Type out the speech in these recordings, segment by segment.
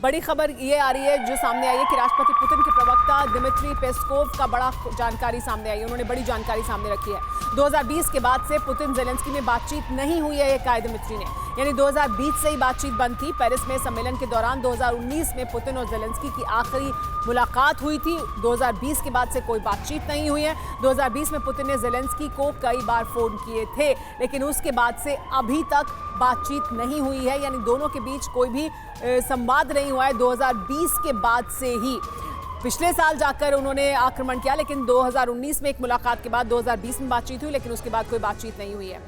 बड़ी खबर ये आ रही है जो सामने आई है कि राष्ट्रपति पुतिन के प्रवक्ता दिमित्री पेस्कोव का बड़ा जानकारी सामने आई है। उन्होंने बड़ी जानकारी सामने रखी है। 2020 के बाद से पुतिन जेलेंस्की में बातचीत नहीं हुई है, ये कहा दिमित्री ने। यानी 2020 से ही बातचीत बंद थी। पेरिस में सम्मेलन के दौरान 2019 में पुतिन और जेलेंस्की की आखिरी मुलाकात हुई थी। 2020 के बाद से कोई बातचीत नहीं हुई है। 2020 में पुतिन ने जेलेंस्की को कई बार फोन किए थे, लेकिन उसके बाद से अभी तक बातचीत नहीं हुई है। यानी दोनों के बीच कोई भी संवाद नहीं हुआ है। 2020 के बाद से ही पिछले साल जाकर उन्होंने आक्रमण किया, लेकिन 2019 में एक मुलाकात के बाद 2020 में बातचीत हुई, लेकिन उसके बाद कोई बातचीत नहीं हुई है।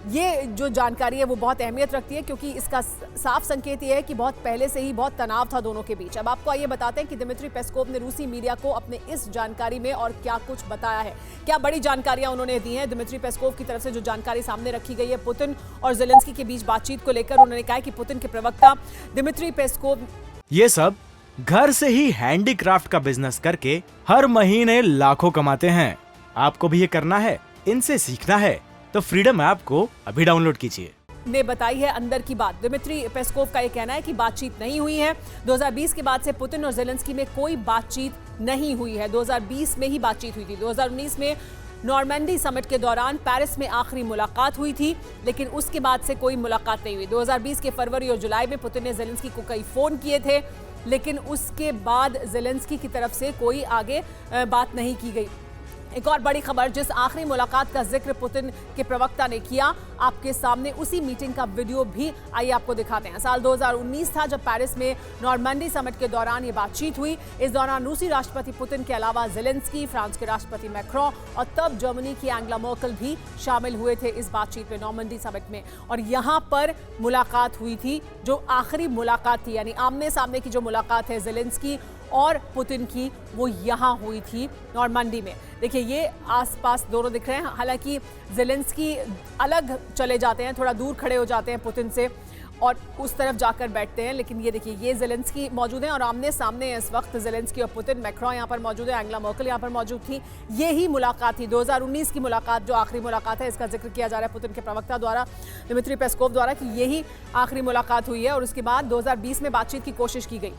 ये जो जानकारी है वो बहुत अहमियत रखती है, क्योंकि इसका साफ संकेत ये है कि बहुत पहले से ही बहुत तनाव था दोनों के बीच। अब आपको आइए बताते हैं कि दिमित्री पेस्कोव ने रूसी मीडिया को अपने इस जानकारी में और क्या कुछ बताया है, क्या बड़ी जानकारियां उन्होंने दी हैं। दिमित्री पेस्कोव की तरफ से जो जानकारी सामने रखी गई है पुतिन और जेलेंस्की के बीच बातचीत को लेकर, उन्होंने कहा कि पुतिन के प्रवक्ता दिमित्री पेस्कोव ये सब घर से ही हैंडीक्राफ्ट का बिजनेस करके हर महीने लाखों कमाते हैं। आपको भी ये करना है, इनसे सीखना है तो फ्रीडम ऐप को अभी डाउनलोड कीजिए। ने बताई है अंदर की बात। दिमित्री पेस्कोव का ये कहना है कि बातचीत नहीं हुई है। 2020 के बाद से पुतिन और जेलेंस्की में कोई बातचीत नहीं हुई है। 2020 में ही बातचीत हुई थी। 2019 में नॉर्मंडी समिट के दौरान पेरिस में आखिरी मुलाकात हुई थी, लेकिन उसके बाद से कोई मुलाकात नहीं हुई। 2020 के फरवरी और जुलाई में पुतिन ने जेलेंस्की को कई फोन किए थे, लेकिन उसके बाद जेलेंस्की की तरफ से कोई आगे बात नहीं की गई। एक और बड़ी खबर, जिस आखिरी मुलाकात का जिक्र पुतिन के प्रवक्ता ने किया, आपके सामने उसी मीटिंग का वीडियो भी आइए आपको दिखाते हैं। साल 2019 था जब पेरिस में नॉर्मंडी समिट के दौरान ये बातचीत हुई। इस दौरान रूसी राष्ट्रपति पुतिन के अलावा जेलेंस्की, फ्रांस के राष्ट्रपति मैक्रों और तब जर्मनी की एंगेला मर्केल भी शामिल हुए थे इस बातचीत में, नॉर्मंडी समिट में। और यहाँ पर मुलाकात हुई थी, जो आखिरी मुलाकात थी, यानी आमने सामने की जो मुलाकात है जेलेंस्की और पुतिन की, वो यहाँ हुई थी नॉर्मंडी में। देखिए ये आसपास दोनों दिख रहे हैं। हालांकि जेलेंस्की अलग चले जाते हैं, थोड़ा दूर खड़े हो जाते हैं पुतिन से और उस तरफ जाकर बैठते हैं, लेकिन ये देखिए ये जेलेंस्की मौजूद हैं और आमने सामने इस वक्त जेलेंस्की और पुतिन। मैक्रों यहाँ पर मौजूद है, एंगेला मर्केल यहाँ पर मौजूद थी। ये ही मुलाकात थी 2019 की मुलाकात, जो आखिरी मुलाकात है। इसका जिक्र किया जा रहा है पुतिन के प्रवक्ता द्वारा, दिमित्री पेस्कोव द्वारा, कि यही आखिरी मुलाकात हुई है और उसके बाद 2020 में बातचीत की कोशिश की गई।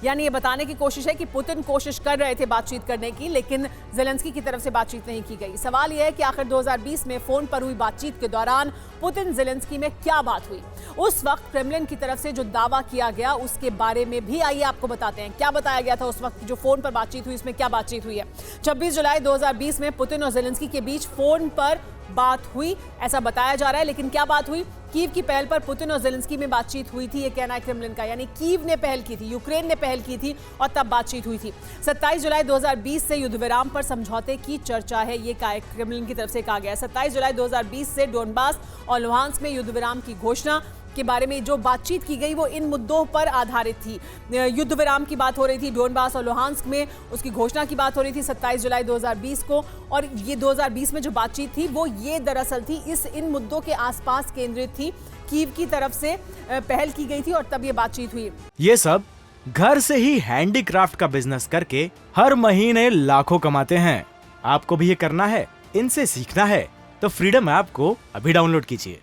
यानी ये बताने की कोशिश है कि पुतिन कोशिश कर रहे थे बातचीत करने की, लेकिन जेलेंस्की की तरफ से बातचीत नहीं की गई। सवाल यह है कि आखिर 2020 में फोन पर हुई बातचीत के दौरान पुतिन जेलेंस्की में क्या बात हुई। उस वक्त क्रेमलिन की तरफ से जो दावा किया गया उसके बारे में भी आइए आपको बताते हैं। क्या बताया गया था उस वक्त जो फोन पर बातचीत हुई, इसमें क्या बातचीत हुई है। 26 जुलाई 2020 में पुतिन और जेलेंस्की के बीच फोन पर बात हुई, ऐसा बताया जा रहा है। लेकिन क्या बात हुई? कीव की पहल पर पुतिन और जेलेंस्की में बातचीत हुई थी, ये कहना है क्रेमलिन का। यानी कीव ने पहल की थी, यूक्रेन ने पहल की थी और तब बातचीत हुई थी। 27 जुलाई 2020 से युद्ध विराम पर समझौते की चर्चा है, ये क्रेमलिन की तरफ से कहा गया है। 27 जुलाई 2020 से डोनबास और लुहांस्क में युद्ध विराम की घोषणा के बारे में जो बातचीत की गई वो इन मुद्दों पर आधारित थी। युद्ध विराम की बात हो रही थी, डोनबास और लुहांस्क में उसकी घोषणा की बात हो रही थी 27 जुलाई 2020 को। और ये 2020 में जो बातचीत थी वो ये दरअसल थी इन मुद्दों के आसपास केंद्रित थी। कीव की तरफ से पहल की गई थी और तब ये बातचीत हुई। ये सब घर से ही हैंडीक्राफ्ट का बिजनेस करके हर महीने लाखों कमाते हैं। आपको भी ये करना है, इनसे सीखना है तो फ्रीडम ऐप को अभी डाउनलोड कीजिए।